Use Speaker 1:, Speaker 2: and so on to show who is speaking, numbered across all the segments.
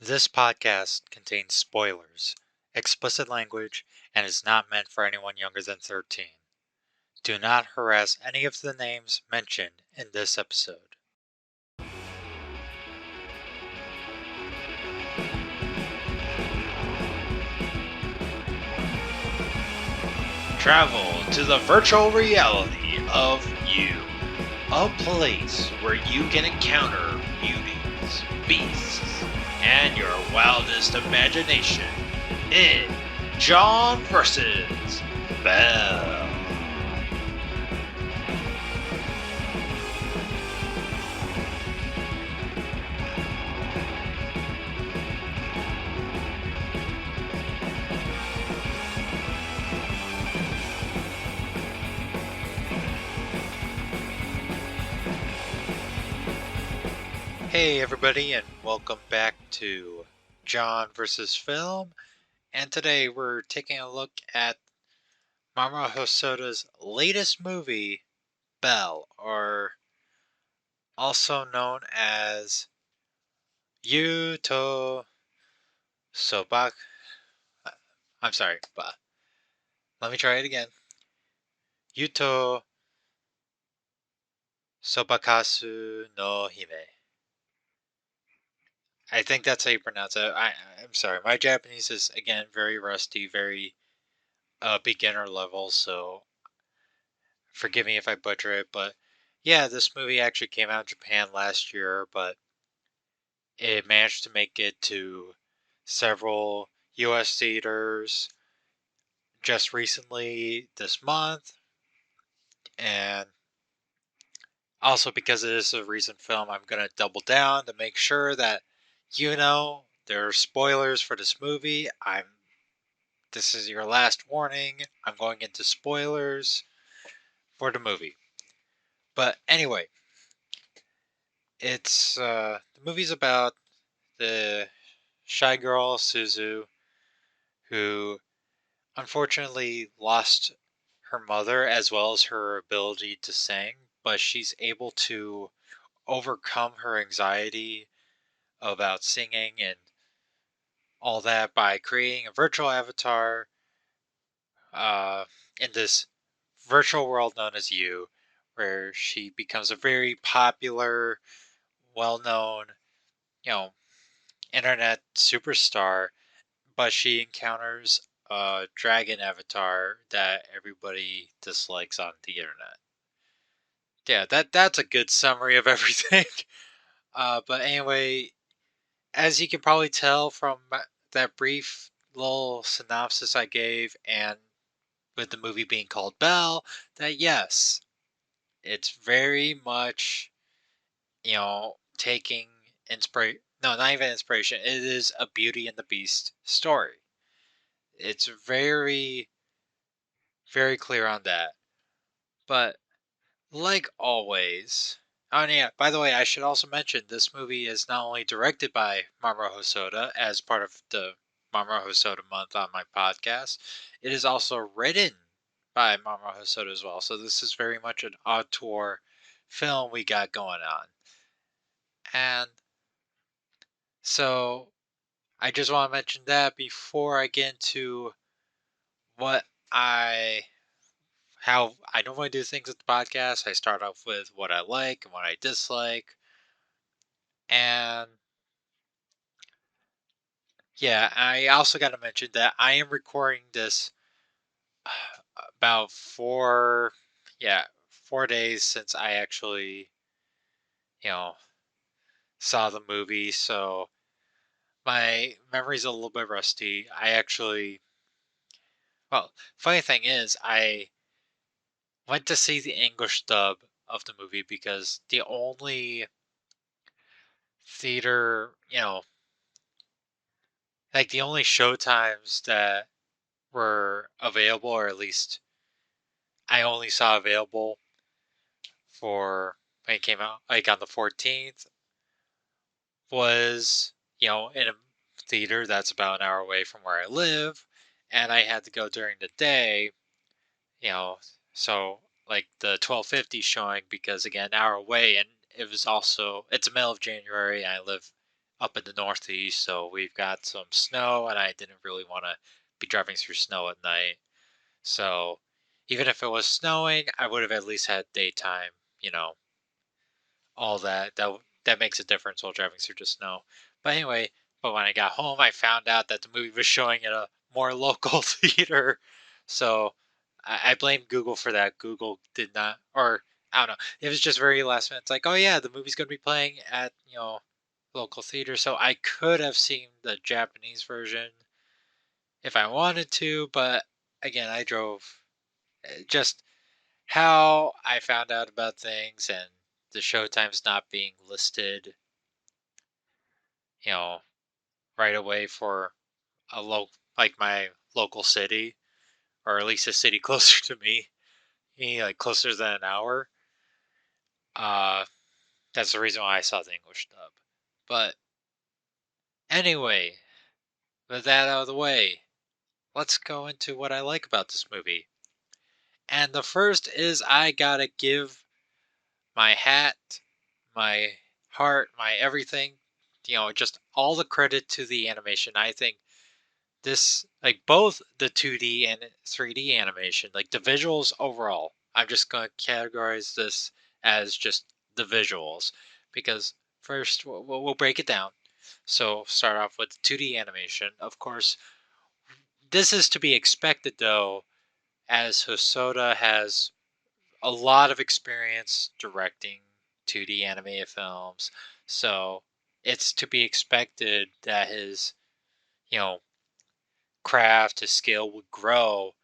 Speaker 1: This podcast contains spoilers, explicit language, and is not meant for anyone younger than 13. Do not harass any of the names mentioned in this episode.
Speaker 2: Travel to the virtual reality of you, a place where you can encounter beauties, beasts, and your wildest imagination in John vs. Belle.
Speaker 1: Hey everybody, and welcome back to John vs. Film. And today we're taking a look at Mamoru Hosoda's latest movie, Belle, or also known as Yuto Sobak. I'm sorry, but let me try it again. Yuto Sobakasu no Hime. I think that's how you pronounce it. I'm sorry. My Japanese is, again, very rusty, very beginner level, so forgive me if I butcher it. But yeah, this movie actually came out in Japan last year, but it managed to make it to several US theaters just recently this month. And also, because it is a recent film, I'm going to double down to make sure that there are spoilers for this movie. This is your last warning. I'm going into spoilers for the movie. But anyway, the movie's about the shy girl Suzu who unfortunately lost her mother as well as her ability to sing, but she's able to overcome her anxiety about singing and all that by creating a virtual avatar uh, in this virtual world known as You, where she becomes a very popular, well-known, you know, internet superstar, but she encounters a dragon avatar that everybody dislikes on the internet. Yeah, that's a good summary of everything. But anyway, as you can probably tell from that brief little synopsis I gave, and with the movie being called Belle, that yes, it's very much, taking inspiration. No, not even inspiration. It is a Beauty and the Beast story. It's very, very clear on that. But like always, oh and yeah, by the way, I should also mention this movie is not only directed by Mamoru Hosoda as part of the Mamoru Hosoda month on my podcast, it is also written by Mamoru Hosoda as well. So this is very much an auteur film we got going on. And so I just want to mention that before I get into what I how I normally do things with the podcast. I start off with what I like and what I dislike. And yeah, I also got to mention that I am recording this about 4 days since I actually, you know, saw the movie. So my memory's a little bit rusty. Funny thing is, I went to see the English dub of the movie because the only theater, like the only show times that were available, or at least I only saw available for when it came out, like on the 14th, was, in a theater that's about an hour away from where I live. And I had to go during the day, you know, so like the 12:50 showing because, again, an hour away. And it's the middle of January. And I live up in the Northeast, so we've got some snow, and I didn't really want to be driving through snow at night. So even if it was snowing, I would have at least had daytime, you know, all that makes a difference while driving through the snow. But anyway, but when I got home, I found out that the movie was showing at a more local theater. So I blame Google for that. Google did not, or I don't know. It was just very last minute. It's like, oh yeah, the movie's going to be playing at local theater. So I could have seen the Japanese version if I wanted to, but again, I drove. Just how I found out about things and the show times not being listed, you know, right away for like my local city, or at least a city closer to me, like closer than an hour. Uh, that's the reason why I saw the English dub. But anyway, with that out of the way, let's go into what I like about this movie. And the first is I gotta give my hat, my heart, my everything, just all the credit to the animation. I think this, like both the 2D and 3D animation, like the visuals overall, I'm just going to categorize this as just the visuals because first we'll break it down. So start off with 2D animation. Of course, this is to be expected though, as Hosoda has a lot of experience directing 2D animated films. So it's to be expected that his, you know, craft, his skill would grow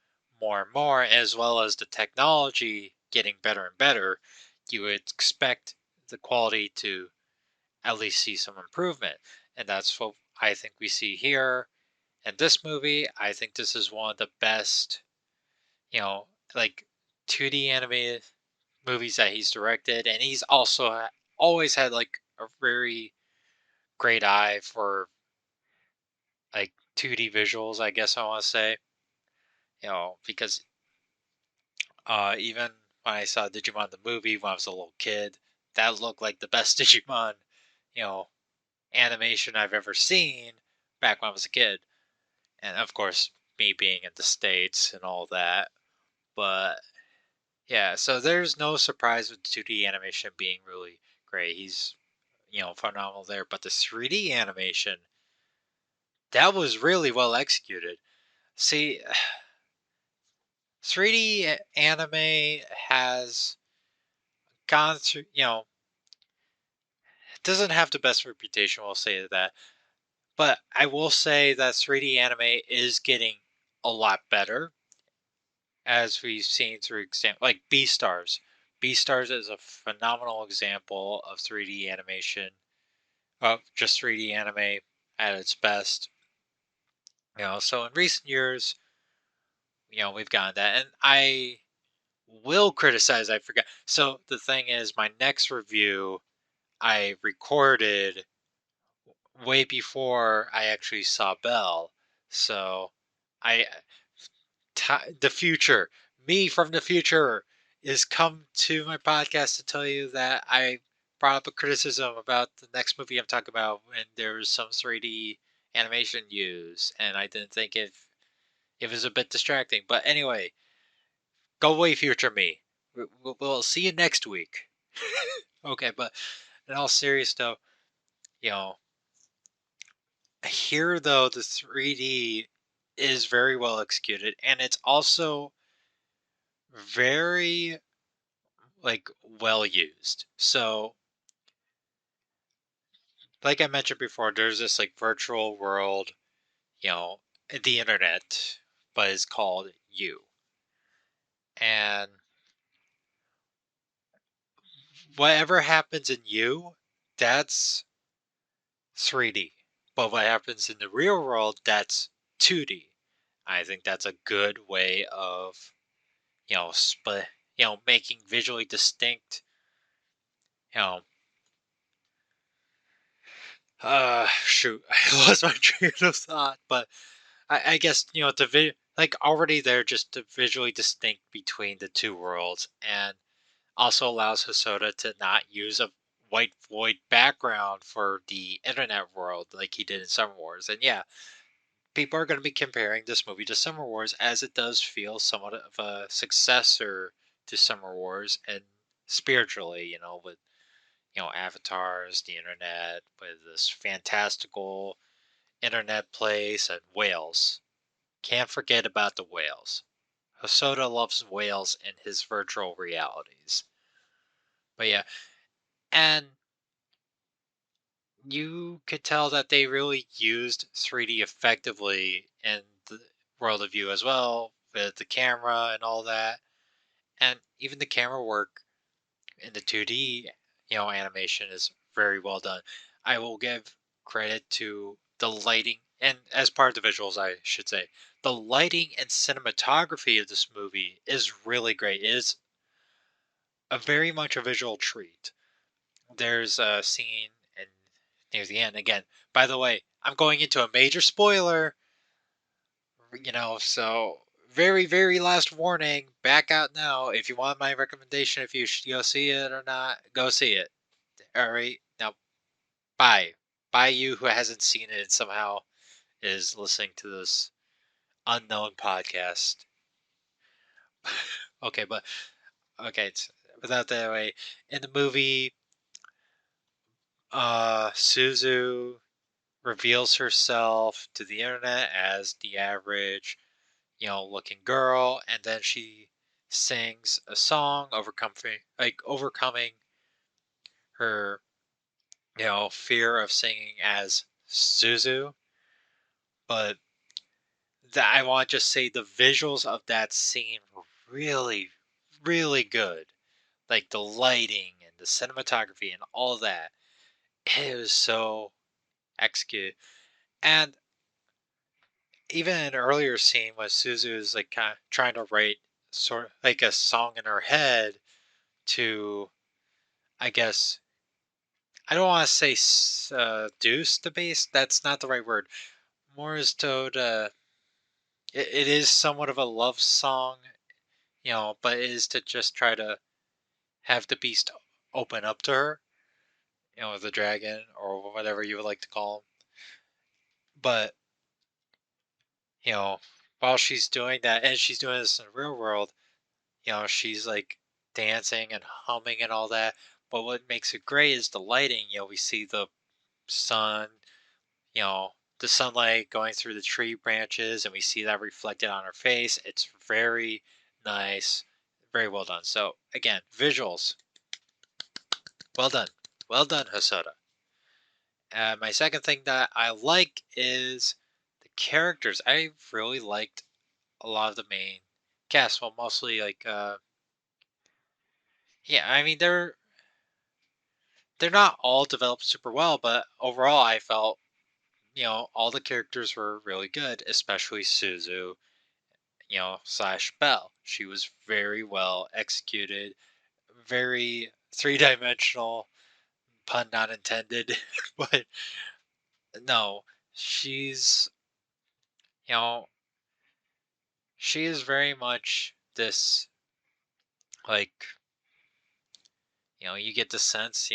Speaker 1: more and more, as well as the technology getting better and better. You would expect the quality to at least see some improvement. And that's what I think we see here in this movie. I think this is one of the best, you know, like 2D animated movies that he's directed, and he's also always had like a very great eye for like 2D visuals. I guess I want to say, because even when I saw Digimon the movie when I was a little kid, that looked like the best Digimon, you know, animation I've ever seen back when I was a kid, and of course me being in the States and all that, but yeah, so there's no surprise with 2D animation being really great. He's, phenomenal there. But the 3D animation, that was really well executed. See, 3D anime has gone through, it doesn't have the best reputation, we'll say that. But I will say that 3D anime is getting a lot better, as we've seen through example like Beastars. Beastars is a phenomenal example of 3D animation, just 3D anime at its best. So in recent years, we've gotten that, and I will criticize. I forgot. So the thing is, my next review I recorded way before I actually saw Belle. So I the future, me from the future, is come to my podcast to tell you that I brought up a criticism about the next movie I'm talking about when there was some 3D animation used, and I didn't think it was a bit distracting. But anyway, go away, future me. We'll see you next week. Okay, but in all serious though, you know, here though the 3D is very well executed, and it's also very like well used. So, like I mentioned before, there's this like virtual world, you know, the internet, but it's called you. And whatever happens in you, that's 3D. But what happens in the real world, that's 2D. I think that's a good way of, making visually distinct, you know, shoot, I lost my train of thought, but I guess like already they're just visually distinct between the two worlds, and also allows Hosoda to not use a white void background for the internet world like he did in Summer Wars. And yeah, people are going to be comparing this movie to Summer Wars as it does feel somewhat of a successor to Summer Wars and spiritually, with avatars, the internet, with this fantastical internet place and whales. Can't forget about the whales. Hosoda loves whales in his virtual realities. But yeah, and you could tell that they really used 3D effectively in the World of View as well, with the camera and all that. And even the camera work in the 2D, animation is very well done. I will give credit to the lighting, and as part of the visuals, I should say, the lighting and cinematography of this movie is really great. It is a very much a visual treat. There's a scene and near the end again. By the way, I'm going into a major spoiler, so very, very last warning. Back out now. If you want my recommendation, if you should go see it or not, go see it. All right, now bye, bye. You who hasn't seen it and somehow is listening to this unknown podcast. Okay, but okay, without that way, in the movie, Suzu reveals herself to the internet as the average, looking girl, and then she sings a song overcoming her, fear of singing as Suzu. But that I want to just say the visuals of that scene were really, really good. Like the lighting and the cinematography and all that. It was so executed. And even an earlier scene when Suzu is like kind of trying to write sort of like a song in her head to, I guess, I don't want to say seduce the bass. That's not the right word. More as to it is somewhat of a love song, but it is to just try to have the beast open up to her, the dragon or whatever you would like to call him. But you know, while she's doing that, and she's doing this in the real world, she's like dancing and humming and all that. But what makes it great is the lighting. We see the sun, you know, the sunlight going through the tree branches, and we see that reflected on her face. It's very nice, very well done. So again, visuals, well done, well done, Hosoda. My second thing that I like is the characters. I really liked a lot of the main cast. Well, mostly like, yeah. I mean, they're not all developed super well, but overall, I felt all the characters were really good, especially Suzu, slash Belle. She was very well executed, very three-dimensional, pun not intended, but no, she's you know she is very much this, like, you get the sense,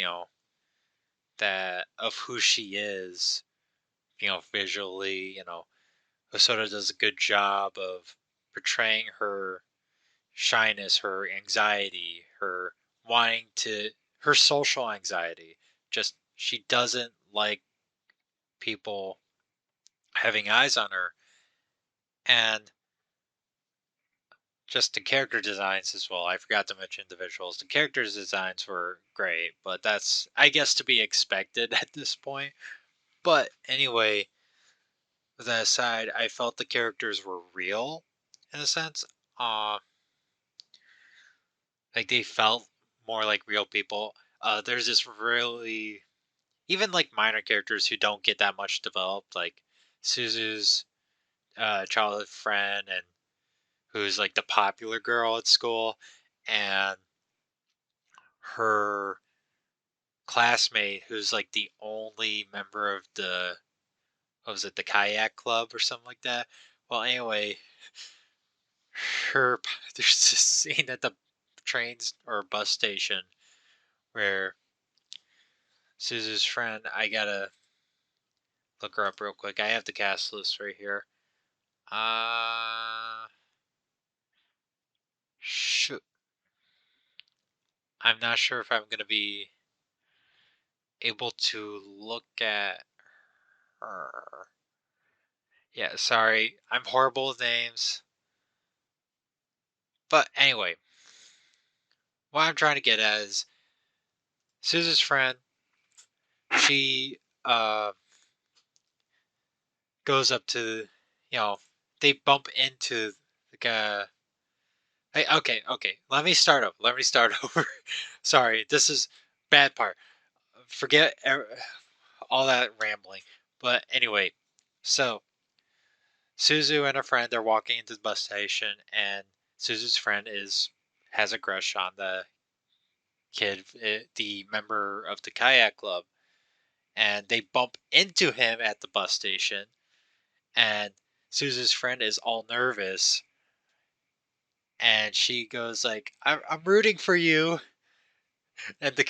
Speaker 1: that of who she is, visually, Hosoda does a good job of portraying her shyness, her anxiety, her wanting to, her social anxiety. Just she doesn't like people having eyes on her, and just the character designs as well. I forgot to mention the visuals. The character designs were great, but that's, I guess, to be expected at this point. But anyway, with that aside, I felt the characters were real in a sense. Uh, like they felt more like real people. There's this really, even like minor characters who don't get that much developed, like Suzu's childhood friend, and who's like the popular girl at school, and her classmate who's like the only member of the, what was it, the kayak club or something like that. Well, anyway, her there's this scene at the trains or bus station where Suzu's friend. I gotta look her up real quick. I have the cast list right here. Uh, shoot. I'm not sure if I'm gonna be able to look at her. Yeah, sorry. I'm horrible with names. But anyway, what I'm trying to get at is Suzu's friend, she goes up to, you know, they bump into the guy. Hey, okay. Let me start over. Let me start over. Sorry, this is bad part. Forget all that rambling. But anyway, so Suzu and a friend they're walking into the bus station, and Suzu's friend is has a crush on the kid, the member of the kayak club, and they bump into him at the bus station, and Suzu's friend is all nervous, and she goes like, I'm rooting for you," and the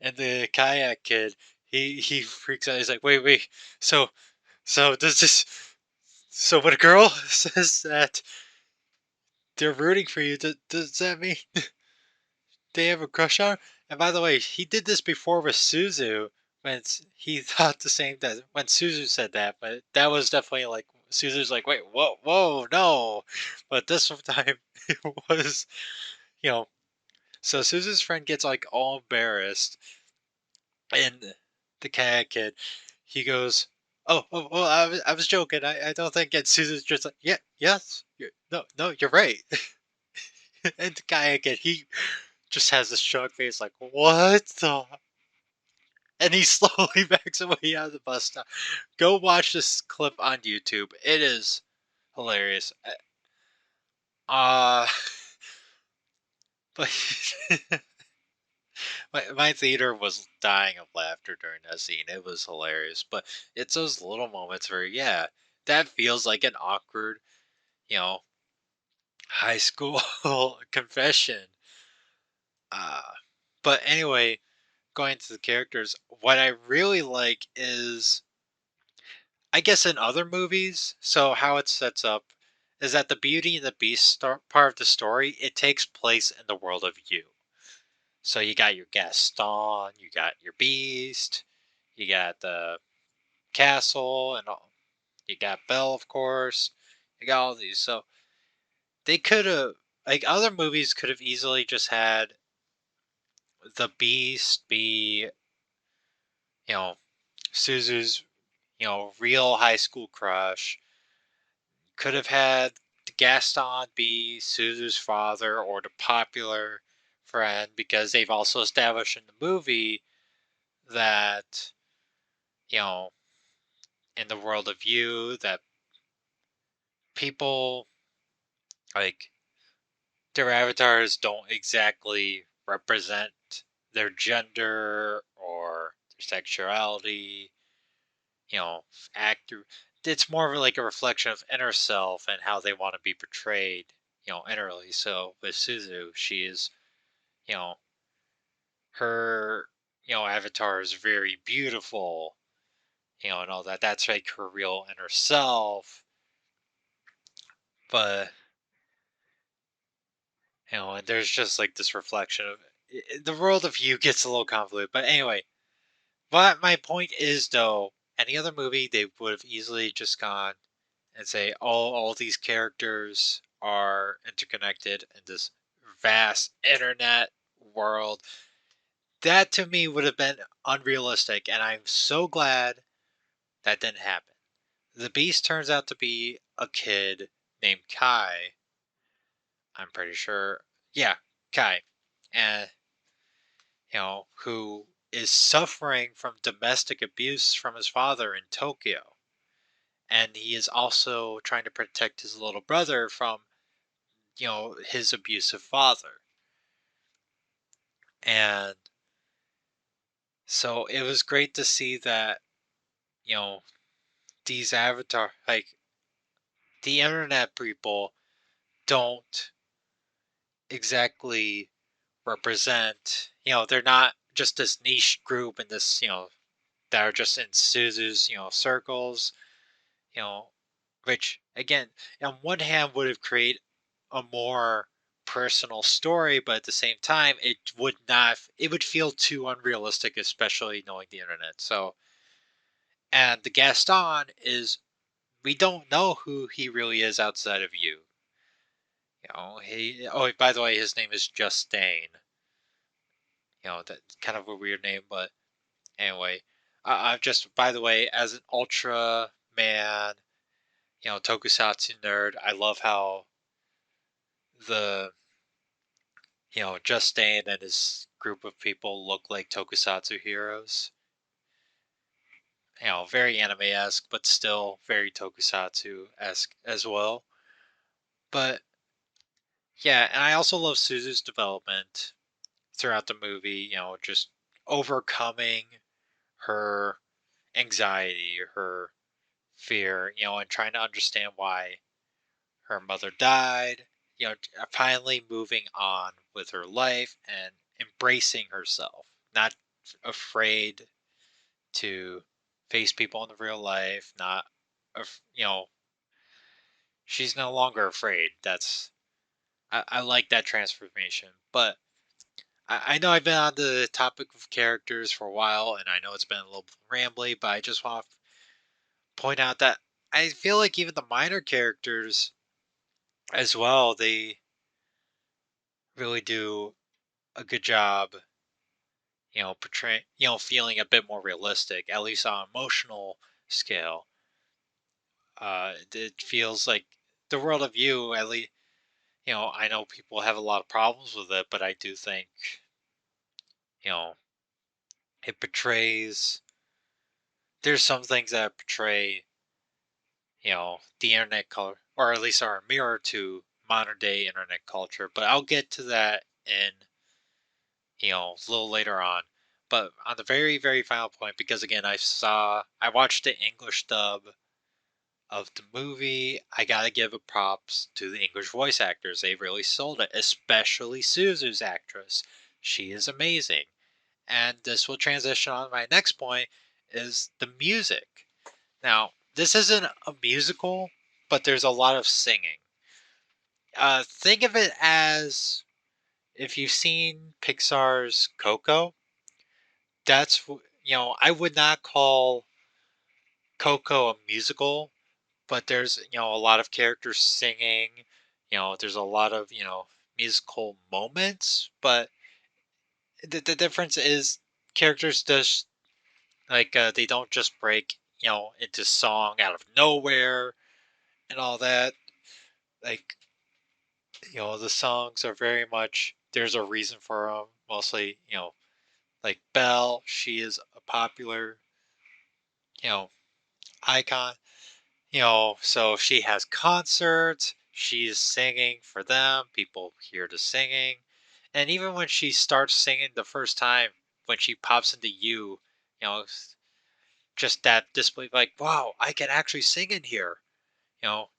Speaker 1: and the kayak kid he freaks out. He's like, wait, so does this so when a girl says that they're rooting for you, does that mean they have a crush on her? And by the way, he did this before with Suzu when he thought the same that when Suzu said that, but that was definitely like Suzu's like, wait, whoa, no. But this time it was, you know, so Suzu's friend gets like all embarrassed, and the kayak kid, he goes, oh, I was joking. I don't think it. Suzu's just like, yeah, yes, no, you're right. And the kayak kid, he just has this shocked face, like, what the? And he slowly backs away out of the bus stop. Go watch this clip on YouTube. It is hilarious. Uh, but my theater was dying of laughter during that scene. It was hilarious. But it's those little moments where, yeah, that feels like an awkward, you know, high school confession. Uh, but anyway, going to the characters, what I really like is, I guess, in other movies, so how it sets up is that the Beauty and the Beast part of the story, it takes place in the world of you. So you got your Gaston, you got your Beast, you got the castle, and all. You got Belle, of course. You got all these. So they could have, like, other movies could have easily just had the Beast be, you know, Suzu's, real high school crush. Could have had Gaston be Suzu's father or the popular friend, because they've also established in the movie that, you know, in the world of you, that people, like, their avatars don't exactly represent their gender or their sexuality, you know, act through. It's more of like a reflection of inner self and how they want to be portrayed, innerly. So with Suzu, she is, you know, her, avatar is very beautiful, and all that. That's like her real inner self. But, and there's just like this reflection of the world of you gets a little convoluted. But anyway, but my point is, though, any other movie, they would have easily just gone and say all these characters are interconnected in this vast internet world. That to me would have been unrealistic, and I'm so glad that didn't happen. The Beast turns out to be a kid named Kai. I'm pretty sure. Yeah, Kai. And, who is suffering from domestic abuse from his father in Tokyo. And he is also trying to protect his little brother from, his abusive father. And so it was great to see that, you know, these avatar, like, the internet people don't exactly represent, they're not just this niche group and this, that are just in Suzu's, circles, you know, which again, on one hand would have created a more personal story, but at the same time, it would feel too unrealistic, especially knowing the internet. So, and the Gaston is, we don't know who he really is outside of you. Oh, by the way, his name is Justine. That's kind of a weird name, but anyway, I've just, by the way, as an Ultra Man, Tokusatsu nerd, I love how the, Justine and his group of people look like Tokusatsu heroes. Very anime-esque, but still very Tokusatsu-esque as well. But yeah, and I also love Suzu's development throughout the movie, just overcoming her anxiety, her fear, and trying to understand why her mother died, finally moving on with her life and embracing herself, not afraid to face people in the real life, not, she's no longer afraid. I like that transformation. But I know I've been on the topic of characters for a while, and I know it's been a little rambly, but I just want to point out that I feel like even the minor characters as well, they really do a good job, portraying, feeling a bit more realistic, at least on emotional scale. It feels like the world of you, at least, I know people have a lot of problems with it, but I do think, you know, it portrays, there's some things that portray, the internet color, or at least are a mirror to modern day internet culture. But I'll get to that in, a little later on. But on the very, very final point, because again, I watched the English dub of the movie. I gotta give a props to the English voice actors. They really sold it, especially Suzu's actress. She is amazing. And this will transition on to my next point is the music. Now, this isn't a musical, but there's a lot of singing. Think of it as if you've seen Pixar's Coco. I would not call Coco a musical, but there's, a lot of characters singing. There's a lot of, musical moments, but the difference is characters just like they don't just break, into song out of nowhere and all that. Like, the songs are very much, there's a reason for them. Mostly, like Belle, she is a popular, you know, icon. So she has concerts, she's singing for them, people hear the singing. And even when she starts singing the first time, when she pops into you, just that display, like, wow, I can actually sing in here, you know,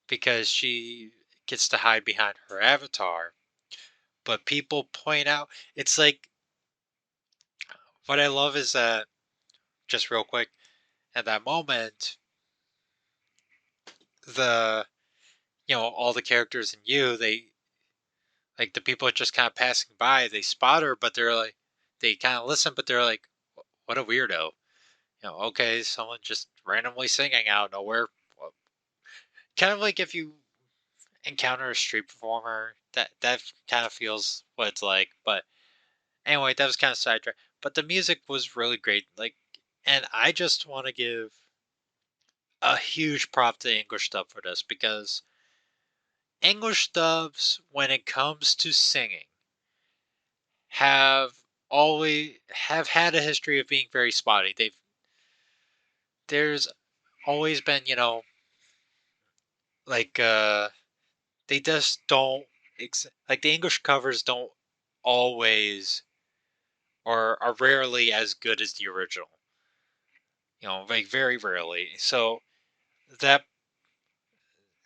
Speaker 1: because she gets to hide behind her avatar. But people point out, it's like, what I love is that, just real quick, at that moment, the, all the characters in they, like the people just kind of passing by, they spot her, but they're like, they kind of listen, but they're like, what a weirdo. Okay, someone just randomly singing out of nowhere. Kind of like if you encounter a street performer, that kind of feels what it's like. But anyway, that was kind of sidetracked. But the music was really great. Like, and I just want to give a huge prop to English dub for this because English dubs, when it comes to singing, have always have had a history of being very spotty. There's always been, like they just don't like the English covers don't always or are rarely as good as the original. Like very rarely. So that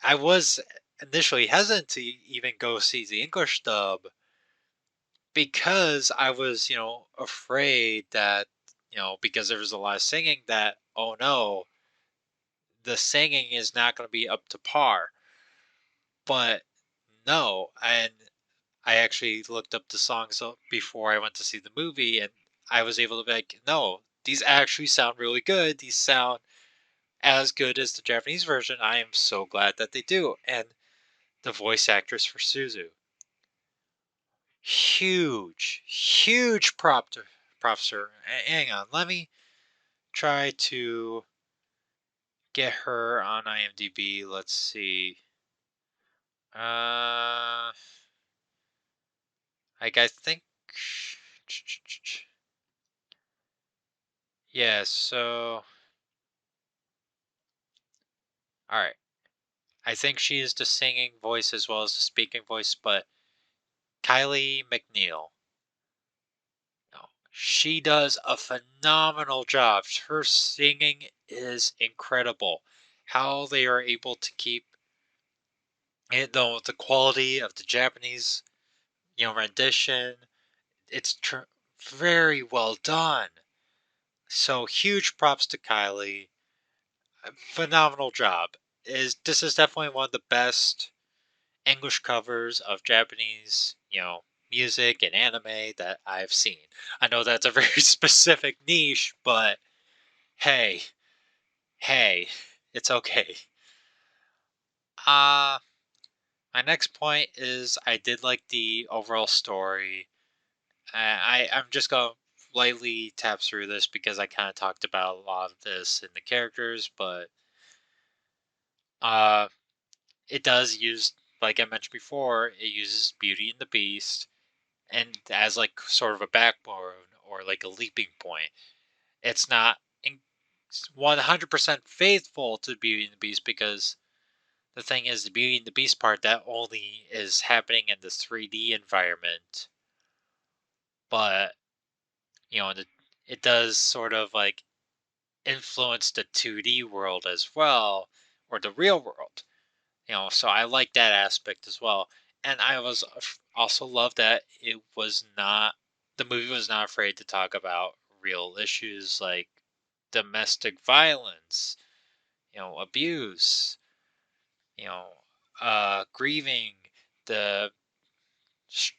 Speaker 1: I was initially hesitant to even go see the English dub because I was, afraid that, because there was a lot of singing that, oh no, the singing is not going to be up to par. But no, and I actually looked up the songs before I went to see the movie, and I was able to be like, no, these actually sound really good. These sound as good as the Japanese version. I am so glad that they do. And the voice actress for Suzu, huge, huge props to her. Hang on, let me try to get her on IMDb. Let's see. I think. Yeah, so. Alright. I think she is the singing voice as well as the speaking voice, but Kylie McNeil. No, she does a phenomenal job. Her singing is incredible. How they are able to keep it, though, the quality of the Japanese, rendition. It's very well done. So huge props to Kylie. Phenomenal job. This is definitely one of the best English covers of Japanese, music and anime that I've seen. I know that's a very specific niche, but hey, hey, it's okay. Uh my next point is I did like the overall story. I'm just gonna lightly tap through this because I kind of talked about a lot of this in the characters, but uh it does use, like I mentioned before, it uses Beauty and the Beast and as like sort of a backbone or like a leaping point. It's not 100% faithful to Beauty and the Beast because the thing is, the Beauty and the Beast part that only is happening in the 3D environment, but it does sort of like influence the 2D world as well, or the real world. So I like that aspect as well. And I was also love that the movie was not afraid to talk about real issues like domestic violence, abuse, you know, grieving, the,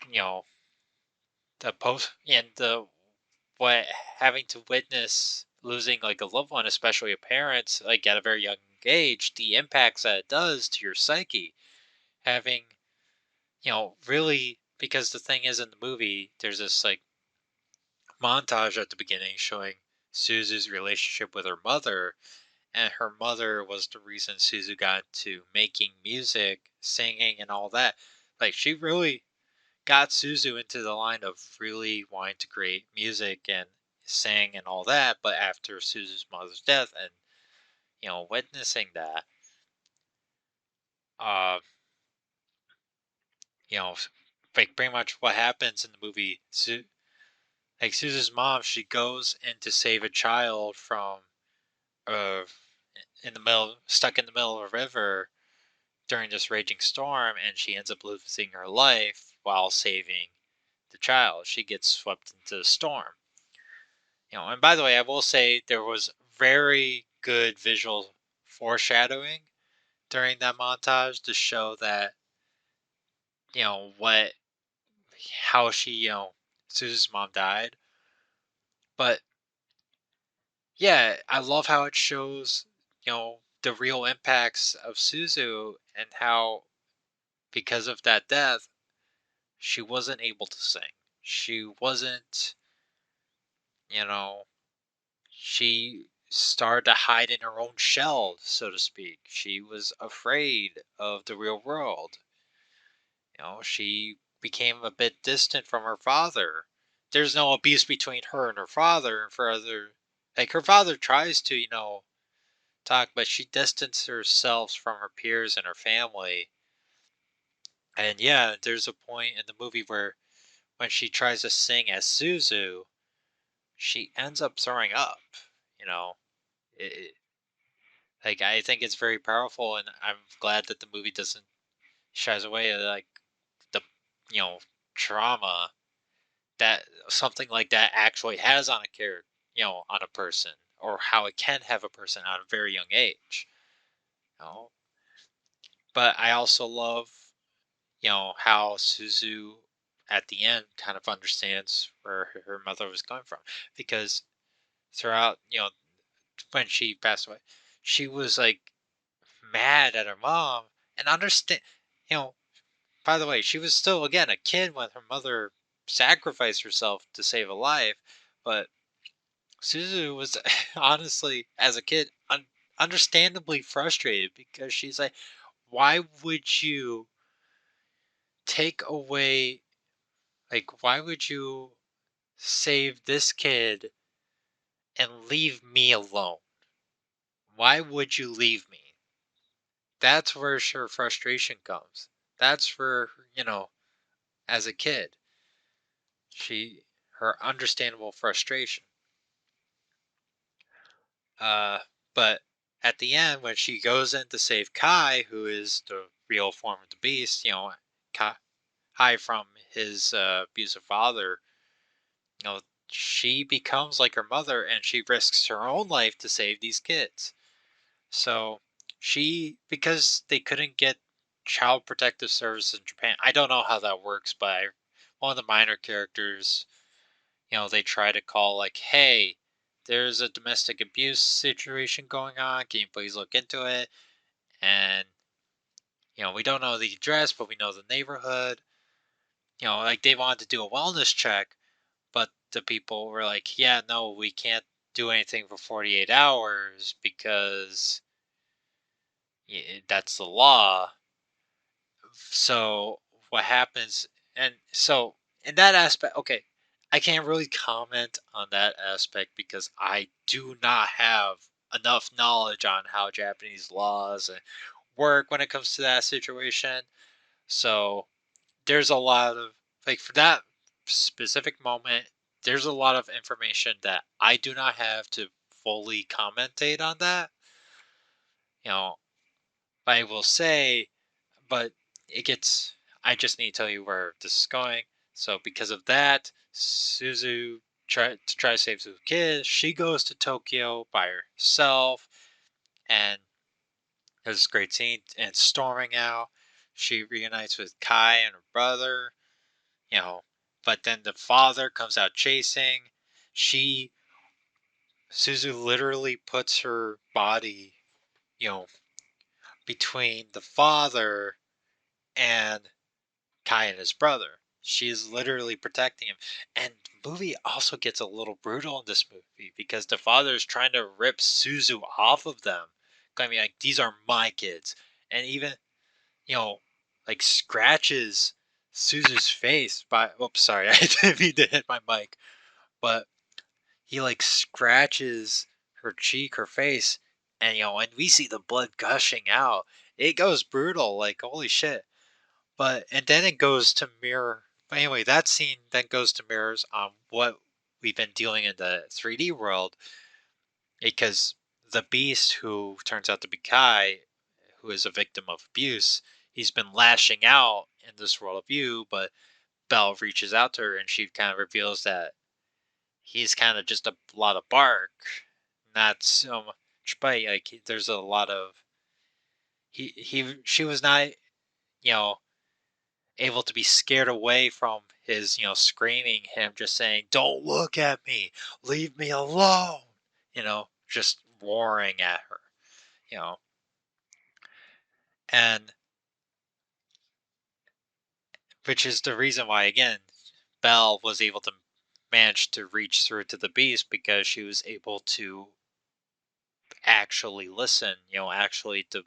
Speaker 1: you know, the post and the what having to witness losing like a loved one, especially a parent, like at a very young age, the impacts that it does to your psyche. Having really, because the thing is in the movie, there's this like montage at the beginning showing Suzu's relationship with her mother, and her mother was the reason Suzu got into making music, singing, and all that. Like, she really got Suzu into the line of really wanting to create music and sing and all that, but after Suzu's mother's death and, witnessing that, uh, you know, like pretty much what happens in the movie, like Susan's mom, she goes in to save a child from uh stuck in the middle of a river during this raging storm, and she ends up losing her life while saving the child. She gets swept into the storm. And by the way, I will say there was very good visual foreshadowing during that montage to show that what how she Susan's mom died, but yeah, I love how it shows, the real impacts of Suzu and how, because of that death, she wasn't able to sing. She wasn't, you know, she started to hide in her own shell, so to speak. She was afraid of the real world. She became a bit distant from her father. There's no abuse between her and her father, and for other, like her father tries to, talk, but she distanced herself from her peers and her family. And yeah, there's a point in the movie where when she tries to sing as Suzu, she ends up throwing up. You know, like I think it's very powerful, and I'm glad that the movie doesn't shies away like the you know trauma. that something like that actually has on a character, on a person, or how it can have a person at a very young age. You know? But I also love, how Suzu at the end kind of understands where her mother was coming from, because throughout, when she passed away, she was like mad at her mom and understand, you know, by the way, she was still again a kid when her mother sacrificed herself to save a life, but Suzu was honestly, as a kid, understandably frustrated because she's like, why would you take away, like, why would you save this kid and leave me alone? Why would you leave me? That's where her frustration comes. That's where, as a kid, she, her understandable frustration. Uh, but at the end, when she goes in to save Kai, who is the real form of the beast, Kai from his abusive father, you know, she becomes like her mother and she risks her own life to save these kids. So because they couldn't get child protective service in Japan, I don't know how that works, but one of the minor characters, they try to call like, hey, there's a domestic abuse situation going on. Can you please look into it? And, we don't know the address, but we know the neighborhood. Like they wanted to do a wellness check, but the people were like, yeah, no, we can't do anything for 48 hours because that's the law. So what happens, and so in that aspect, okay, I can't really comment on that aspect because I do not have enough knowledge on how Japanese laws work when it comes to that situation. So there's a lot of, like, for that specific moment, there's a lot of information that I do not have to fully commentate on that. You know, I will say, but it gets, I just need to tell you where this is going. So because of that, Suzu try to save Suzu's kids. She goes to Tokyo by herself, and there's this great scene. And storming out, she reunites with Kai and her brother. You know, but then the father comes out chasing. She Suzu literally puts her body, you know, between the father and Kai and his brother. She is literally protecting him. And the movie also gets a little brutal in this movie because the father is trying to rip Suzu off of them, claiming like these are my kids. And even, you know, like scratches Suzu's face by, oops, sorry, I didn't mean to hit my mic. But he like scratches her cheek, her face, and and we see the blood gushing out. It goes brutal, like holy shit. But and then it goes to mirror. But anyway, that scene then goes to mirrors on what we've been dealing in the 3D world, because the beast, who turns out to be Kai, who is a victim of abuse, he's been lashing out in this world of view, but Belle reaches out to her and she kind of reveals that he's kind of just a lot of bark, not so much bite. Like there's a lot of she was not, you know able to be scared away from his, screaming, him just saying, "Don't look at me, leave me alone," just roaring at her, you know, and which is the reason why again Belle was able to manage to reach through to the beast, because she was able to actually listen, actually to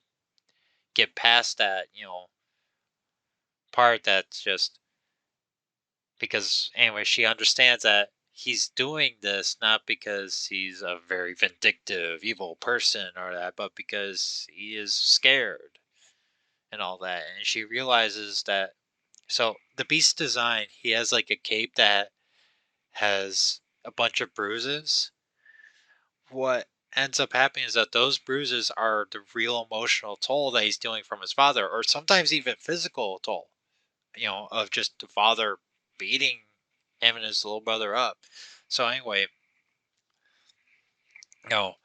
Speaker 1: get past that, part that's just because anyway, she understands that he's doing this not because he's a very vindictive, evil person or that, but because he is scared and all that. And she realizes that. So the beast design, he has like a cape that has a bunch of bruises. What ends up happening is that those bruises are the real emotional toll that he's dealing from his father, or sometimes even physical toll, of just the father beating him and his little brother up. So anyway, you know,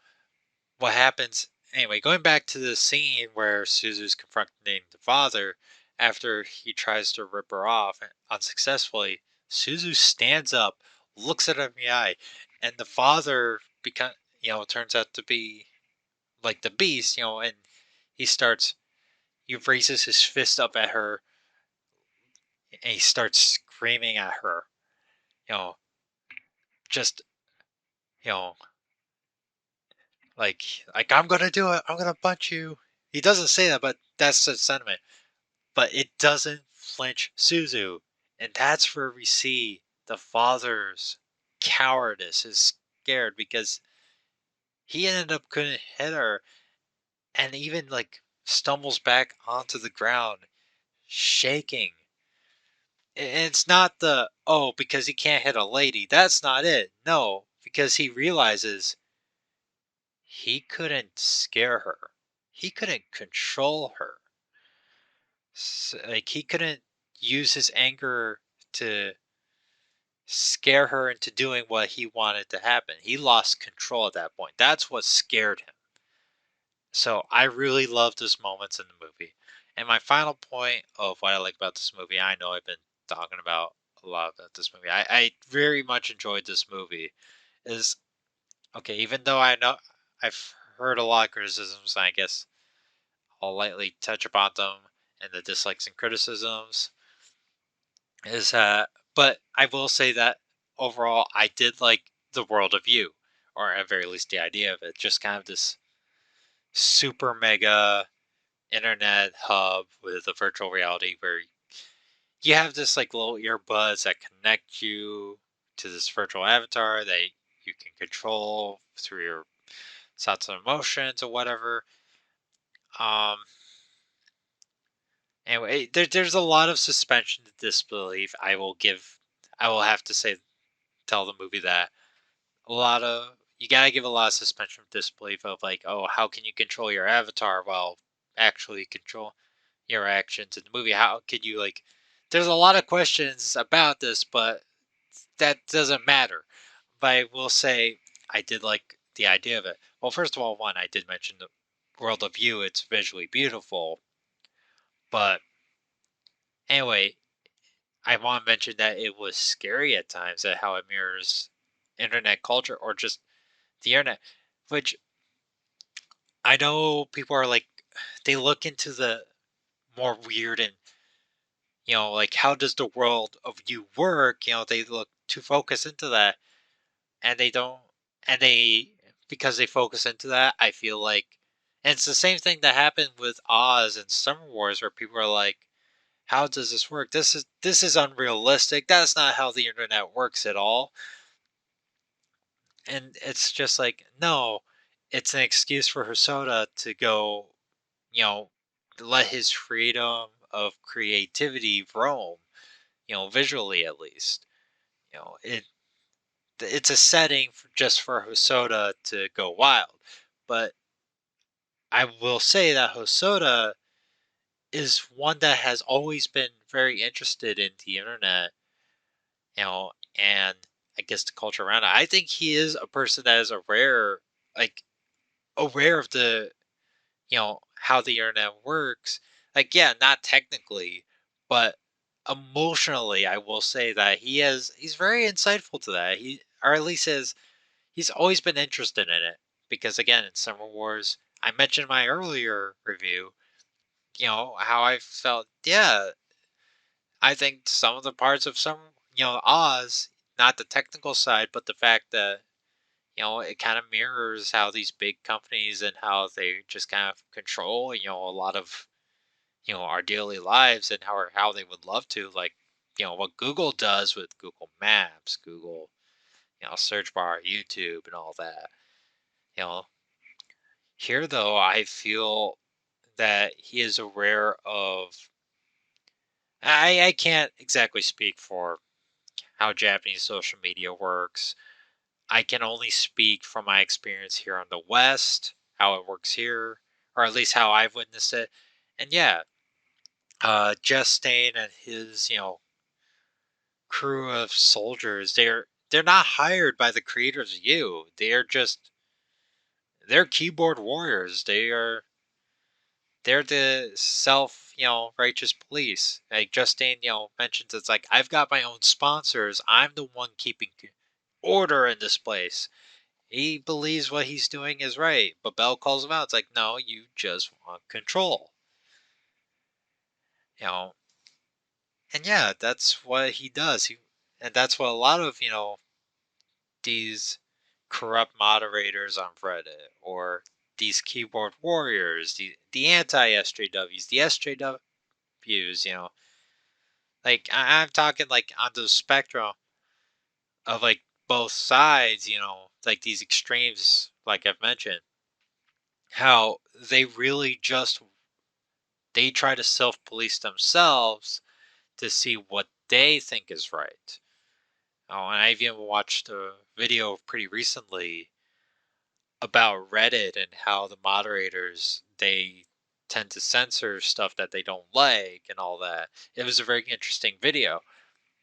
Speaker 1: what happens anyway, going back to the scene where Suzu's confronting the father after he tries to rip her off unsuccessfully, Suzu stands up, looks at him in the eye, and the father become turns out to be like the beast, and he starts he raises his fist up at her and he starts screaming at her, you know, just you know, like I'm gonna do it, I'm gonna punch you. He doesn't say that, but that's the sentiment. But it doesn't flinch Suzu. And that's where we see the father's cowardice is scared because he ended up couldn't hit her and even like stumbles back onto the ground shaking. It's not the because he can't hit a lady. That's not it. No, because he realizes he couldn't scare her. He couldn't control her. Like he couldn't use his anger to scare her into doing what he wanted to happen. He lost control at that point. That's what scared him. So I really love those moments in the movie. And my final point of what I like about this movie, I know I've been talking about a lot about this movie. I very much enjoyed this movie. Is okay, even though I know I've heard a lot of criticisms, I guess I'll lightly touch upon them and the dislikes and criticisms. Is but I will say that overall I did like the world of you, or at very least the idea of it. Just kind of this super mega internet hub with a virtual reality where you have this like little earbuds that connect you to this virtual avatar that you can control through your thoughts and emotions or whatever. Um anyway, there's a lot of suspension to disbelief. I will have to say tell the movie that a lot of you gotta give a lot of suspension of disbelief of like, oh, how can you control your avatar while actually control your actions in the movie? How could you like? There's a lot of questions about this, but that doesn't matter. But I will say I did like the idea of it. Well, first of all, one I did mention the world of view. It's visually beautiful, but anyway, I want to mention that it was scary at times at how it mirrors internet culture or just the internet, which I know people are like they look into the more weird and like how does the world of you work? They look to focus into that and they don't and they because they focus into that, I feel like and it's the same thing that happened with Oz and Summer Wars where people are like, how does this work? This is unrealistic. That's not how the internet works at all. And it's just like, no, it's an excuse for Hosoda to go you know, let his freedom of creativity roam, visually at least. It's a setting just for Hosoda to go wild. But I will say that Hosoda is one that has always been very interested in the internet, and I guess the culture around it. I think he is a person that is like aware of the how the internet works. Like, yeah, not technically, but emotionally, I will say that he's very insightful to that. Or at least he's always been interested in it. Because again, in Summer Wars, I mentioned in my earlier review, how I felt, yeah, I think some of the parts of some, Oz, not the technical side, but the fact that it kind of mirrors how these big companies and how they just kind of control, a lot of, our daily lives and how they would love to, like, what Google does with Google Maps, Google, search bar, YouTube, and all that. You know, here though, I feel that he is aware of. I can't exactly speak for how Japanese social media works. I can only speak from my experience here on the West, how it works here, or at least how I've witnessed it. And yeah, Justine and his, crew of soldiers. They're not hired by the creators of you. They're keyboard warriors. They're the self, righteous police. Like Justine, mentions it's like I've got my own sponsors. I'm the one keeping order in this place. He believes what he's doing is right, but Belle calls him out. It's like, no, you just want control. You know, and yeah, that's what he does. And that's what a lot of these corrupt moderators on Reddit or these keyboard warriors, the anti SJWs, the SJWs, like I'm talking like on the spectrum of like both sides, like these extremes, like I've mentioned, how they really just they try to self-police themselves to see what they think is right. Oh, and I even watched a video pretty recently about Reddit and how the moderators they tend to censor stuff that they don't like and all that. It was a very interesting video,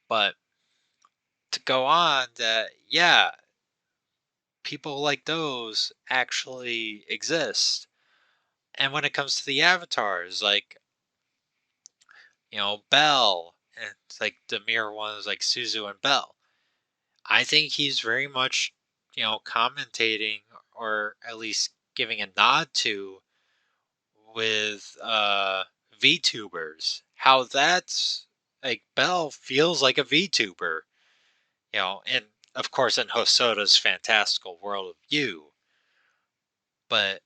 Speaker 1: but to go on that, yeah, people like those actually exist. And when it comes to the avatars, like Belle, and it's like the mirror ones like Suzu and Belle, I think he's very much commentating or at least giving a nod to with VTubers. How that's like Belle feels like a VTuber, and of course in Hosoda's fantastical world of you. But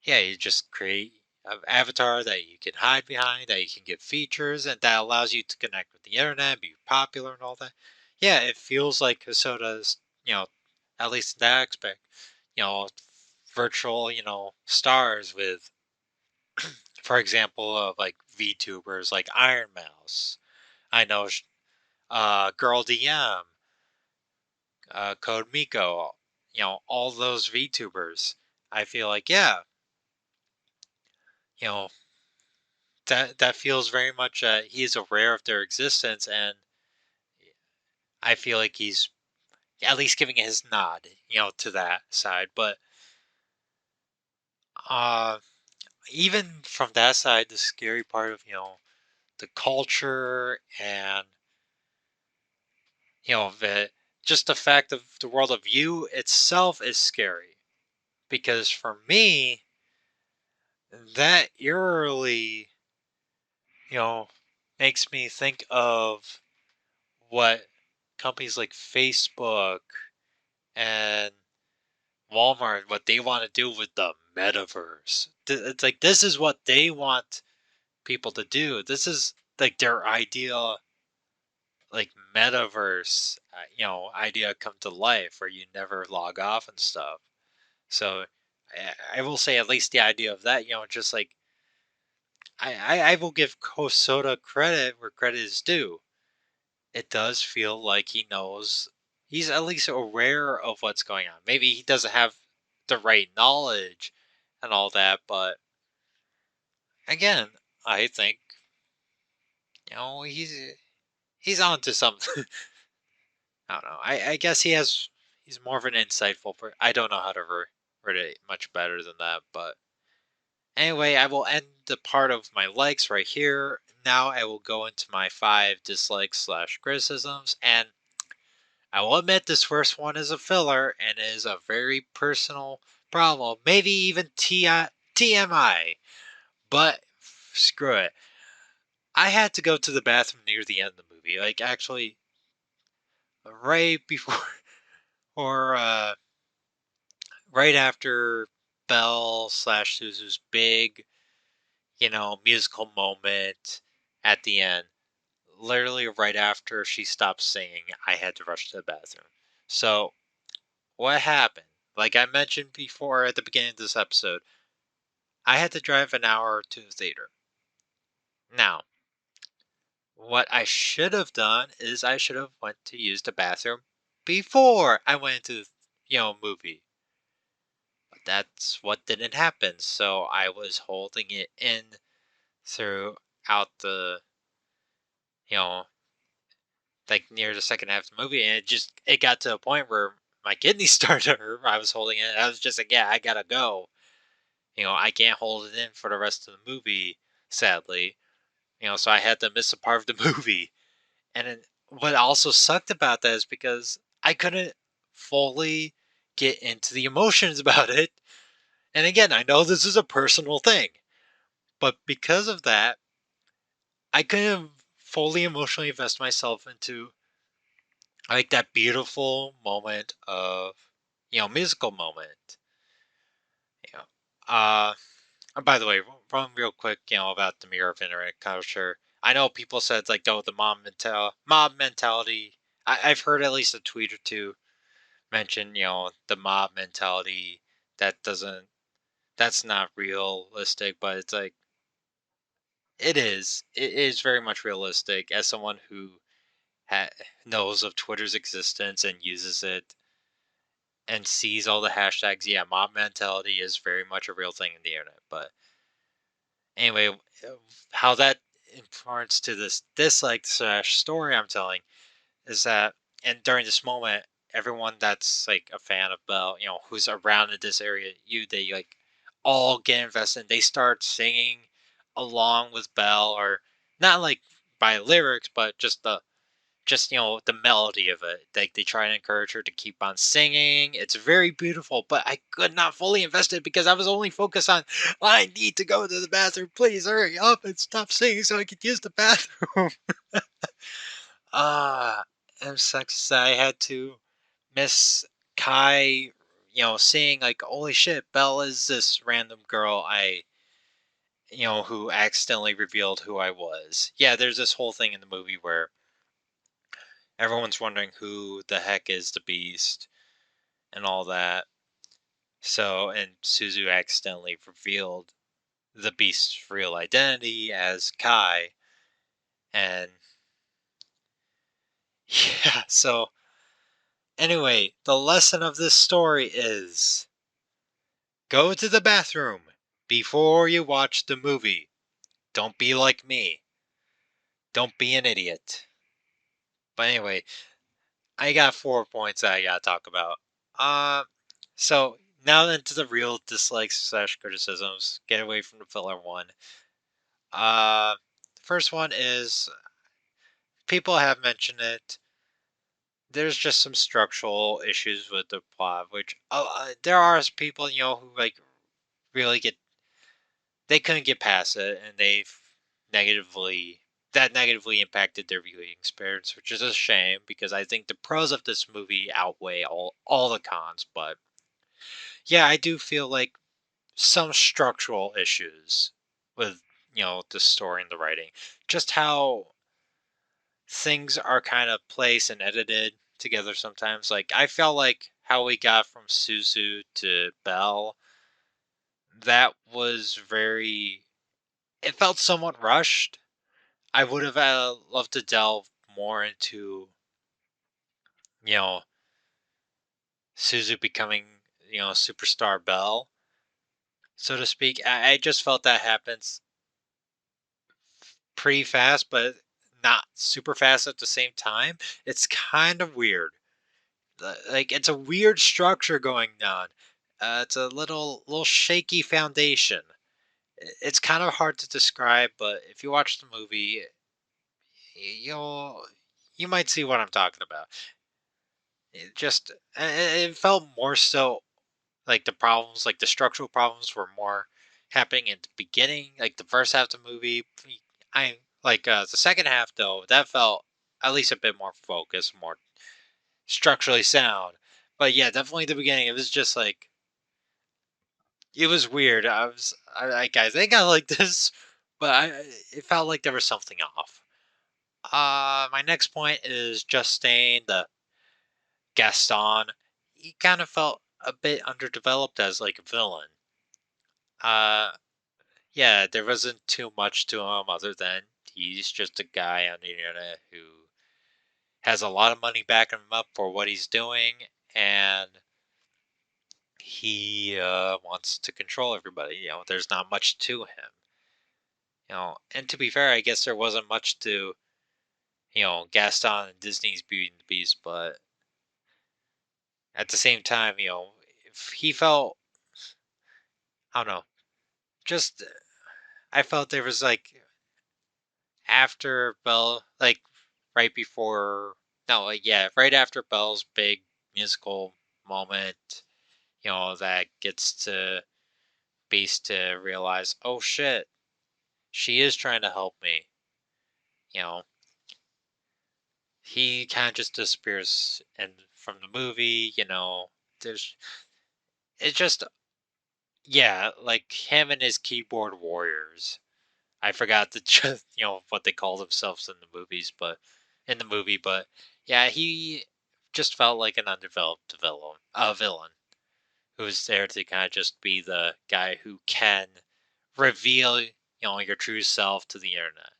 Speaker 1: yeah, you just create an avatar that you can hide behind, that you can get features, and that allows you to connect with the internet, be popular, and all that. Yeah, it feels like Hosoda's, at least in that aspect, you know, virtual, stars with, for example, of like VTubers like Iron Mouse. I know, Girl DM, Code Miko, all those VTubers. I feel like, yeah, you know, that feels very much he's aware of their existence, and I feel like he's at least giving his nod, to that side. But uh, even from that side, the scary part of the culture and the just the fact of the world of you itself is scary because for me that eerily you know makes me think of what companies like Facebook and Walmart, what they want to do with the metaverse. It's like this is what they want people to do. This is like their ideal, like metaverse, idea come to life where you never log off and stuff. So I will say at least the idea of that, just like I will give Kosoda credit where credit is due. It does feel like he knows he's at least aware of what's going on. Maybe he doesn't have the right knowledge and all that, but again, I think he's on to something. I don't know. I guess he's more of an insightful I don't know how to word it much better than that, but anyway, I will end the part of my likes right here. Now I will go into my 5 dislikes/criticisms, and I will admit this first one is a filler and is a very personal problem, maybe even TMI, but screw it. I had to go to the bathroom near the end of the movie, like actually right before or right after Belle/Suzu's big, musical moment at the end. Literally right after she stopped singing, I had to rush to the bathroom. So, what happened? Like I mentioned before at the beginning of this episode, I had to drive an hour to the theater. Now, what I should have done is I should have went to use the bathroom before I went into the, movie. But that's what didn't happen. So I was holding it in throughout the, you know, like near the second half of the movie, and it got to a point where my kidneys started to hurt. I was holding it. I was just like, yeah, I gotta go. I can't hold it in for the rest of the movie, sadly. So I had to miss a part of the movie. And then what also sucked about that is because I couldn't fully get into the emotions about it. And again, I know this is a personal thing, but because of that, I couldn't fully emotionally invest myself into like that beautiful moment of, musical moment. You know, uh, by the way, from real quick, about the mirror of internet culture. I know people said like, "Oh, the mob mentality." I've heard at least a tweet or two mention, the mob mentality. That doesn't. That's not realistic, but it's like it is. It is very much realistic. As someone who ha- knows of Twitter's existence and uses it and sees all the hashtags, yeah, mob mentality is very much a real thing in the internet. But anyway, how that influenced to this dislike slash story I'm telling is that, and during this moment, everyone that's like a fan of Belle, who's around in this area, they like all get invested. They start singing along with Belle, or not like by lyrics, but just the melody of it. They try and encourage her to keep on singing. It's very beautiful, but I could not fully invest it because I was only focused on, I need to go to the bathroom, please hurry up and stop singing so I can use the bathroom. Ah, it sucks that I had to miss Kai, seeing like, holy shit, Belle is this random girl who accidentally revealed who I was. Yeah, there's this whole thing in the movie where everyone's wondering who the heck is the Beast and all that. So, and Suzu accidentally revealed the Beast's real identity as Kai. And yeah, so anyway, the lesson of this story is go to the bathroom before you watch the movie. Don't be like me. Don't be an idiot. But anyway, I got 4 points that I gotta talk about. Uh, so now into the real dislikes slash criticisms. Get away from the filler one. The first one is people have mentioned it. There's just some structural issues with the plot, which there are people who like really get they couldn't get past it, and negatively negatively impacted their viewing experience, which is a shame because I think the pros of this movie outweigh all the cons. But yeah, I do feel like some structural issues with the story and the writing, just how things are kind of placed and edited together sometimes. Like I felt like how we got from Suzu to Belle, that was very. It felt somewhat rushed. I would have loved to delve more into, you know, Suzu becoming, superstar Belle, so to speak. I just felt that happens pretty fast, but not super fast at the same time. It's kind of weird. Like it's a weird structure going on. It's a little shaky foundation. It's kind of hard to describe, but if you watch the movie, you'll you might see what I'm talking about. It felt more so like the problems, like the structural problems, were more happening in the beginning, like the first half of the movie. I like the second half though. That felt at least a bit more focused, more structurally sound. But yeah, definitely the beginning. It was just like it was weird. Like I think I like this, but it felt like there was something off. My next point is Justine, the Gaston. He kind of felt a bit underdeveloped as like a villain. Uh, yeah, there wasn't too much to him other than he's just a guy on the internet who has a lot of money backing him up for what he's doing, and he wants to control everybody. There's not much to him. And to be fair, I guess there wasn't much to Gaston and Disney's Beauty and the Beast, but at the same time, if he felt, I don't know, just I felt there was like after Belle, like right before, no, like yeah, right after Belle's big musical moment, that gets to Beast to realize, oh shit, she is trying to help me. You know, he kind of just disappears and from the movie. There's it's just yeah, like him and his keyboard warriors. I forgot the just what they call themselves in the movies, but in the movie, but yeah, he just felt like an undeveloped villain who's there to kind of just be the guy who can reveal your true self to the internet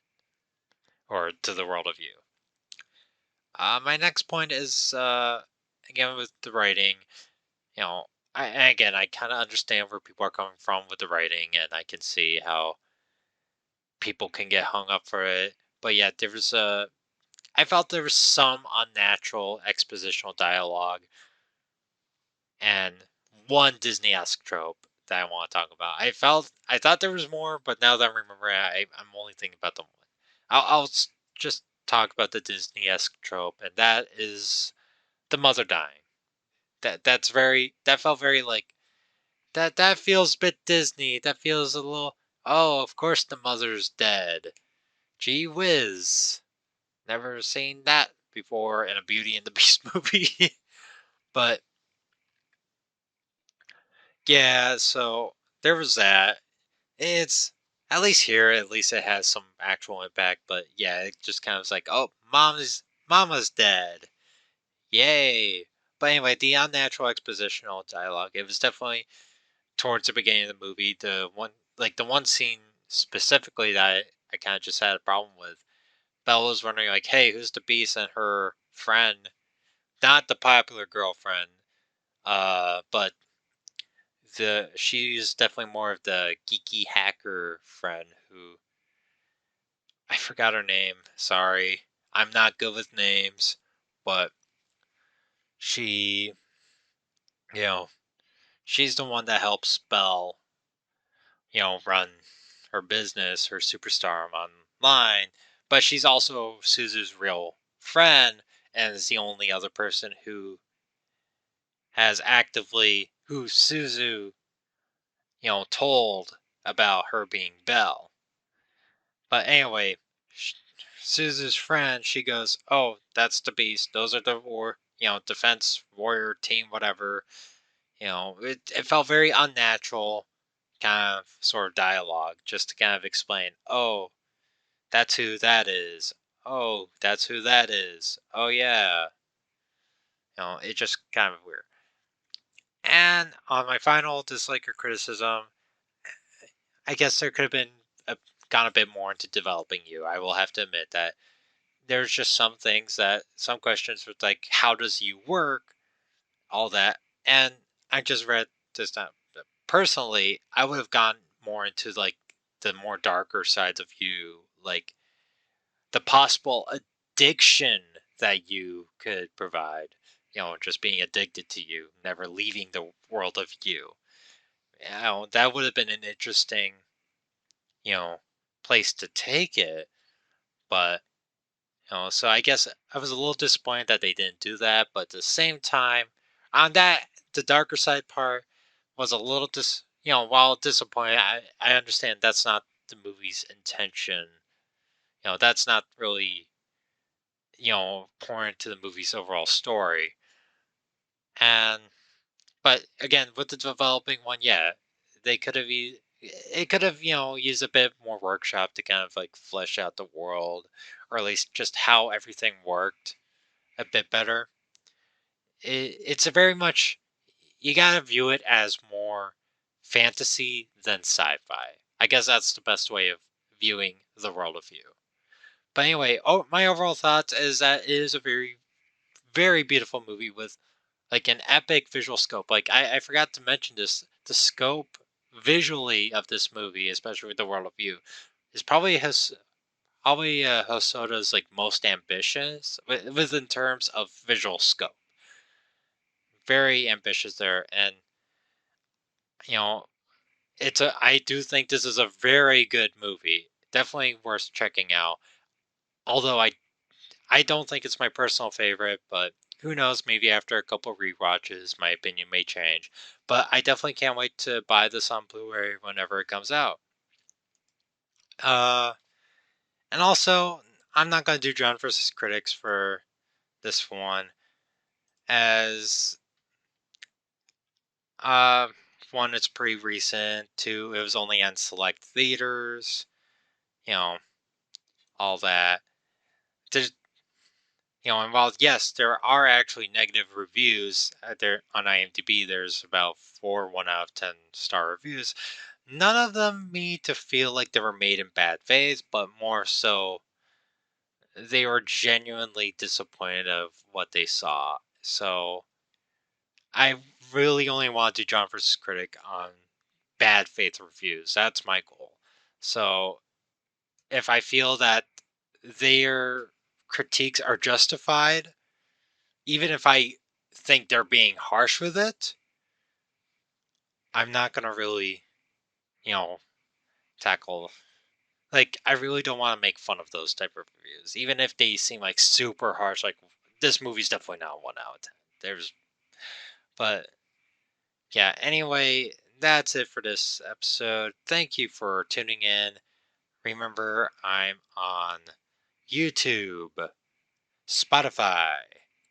Speaker 1: or to the world of you. My next point is again with the writing. You know, I kind of understand where people are coming from with the writing, and I can see how people can get hung up for it. But yeah, I felt there was some unnatural expositional dialogue and one Disney-esque trope that I want to talk about. I thought there was more, but now that I'm remembering, I'm only thinking about the one. I'll just talk about the Disney-esque trope, and that is the mother dying. That felt very like that feels a bit Disney. That feels a little. Oh, of course the mother's dead. Gee whiz. Never seen that before in a Beauty and the Beast movie. But yeah, so there was that. It's at least here, at least it has some actual impact. But yeah, it just kind of was like, oh, mama's dead. Yay. But anyway, the unnatural expositional dialogue, it was definitely towards the beginning of the movie. The one scene specifically that I kind of just had a problem with. Belle was wondering, like, hey, who's the beast and her friend? Not the popular girlfriend, but she's definitely more of the geeky hacker friend who I forgot her name. Sorry, I'm not good with names, but she, you know, she's the one that helps Belle, run her business, her superstar online. But she's also Suzu's real friend, and is the only other person who Suzu, told about her being Belle. But anyway, sh- Suzu's friend, she goes, "Oh, that's the beast. Those are the defense warrior team, whatever." It felt very unnatural, kind of sort of dialogue, just to kind of explain, "Oh, that's who that is. Oh, that's who that is. Oh yeah." It just kind of weird. And on my final dislike or criticism, I guess there could have gone a bit more into developing you. I will have to admit that there's just some questions with like, how does you work, all that, and I just read this time. Personally, I would have gone more into like the more darker sides of you, like the possible addiction that you could provide. Just being addicted to you, never leaving the world of you. That would have been an interesting, you know, place to take it. But so I guess I was a little disappointed that they didn't do that. But at the same time, on the darker side part was a little while disappointed. I understand that's not the movie's intention. That's not really important to the movie's overall story. And but again, with the developing one, yeah, they could have it could have used a bit more workshop to kind of like flesh out the world, or at least just how everything worked a bit better. It's a very much, you gotta view it as more fantasy than sci-fi. I guess that's the best way of viewing the world of you. But anyway, my overall thoughts is that it is a very, very beautiful movie with like an epic visual scope. Like I forgot to mention this, the scope visually of this movie, especially with the world of view, is probably his probably Hosoda's like most ambitious within terms of visual scope. Very ambitious there, and you know, I do think this is a very good movie. Definitely worth checking out. Although I don't think it's my personal favorite, but who knows? Maybe after a couple rewatches, my opinion may change. But I definitely can't wait to buy this on Blu-ray whenever it comes out. Uh, and also, I'm not gonna do John versus Critics for this one, as uh, one, it's pretty recent. Two, it was only on select theaters. You know, all that. There's, and while yes, there are actually negative reviews there on IMDb, there's about 4 1 out of 10 star reviews. None of them me to feel like they were made in bad faith, but more so they were genuinely disappointed of what they saw. So I really only want to do John versus Critic on bad faith reviews. That's my goal. So if I feel that their critiques are justified, even if I think they're being harsh with it, I'm not gonna really, you know, tackle. Like, I really don't want to make fun of those type of reviews, even if they seem like super harsh. Like, this movie's definitely not 1 out of 10. But yeah. Anyway, that's it for this episode. Thank you for tuning in. Remember, I'm on YouTube, Spotify,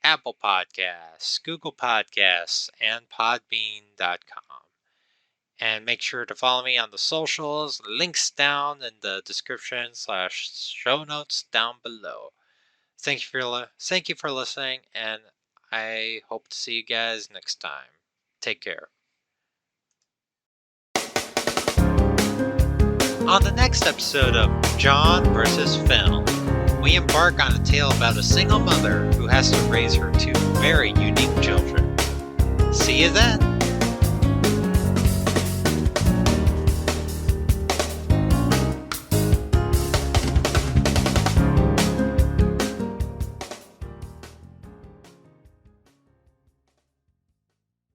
Speaker 1: Apple Podcasts, Google Podcasts, and Podbean.com. And make sure to follow me on the socials, links down in the description / show notes down below. Thank you for listening, and I hope to see you guys next time. Take care. On the next episode of John vs. Film, we embark on a tale about a single mother who has to raise her two very unique children. See you then!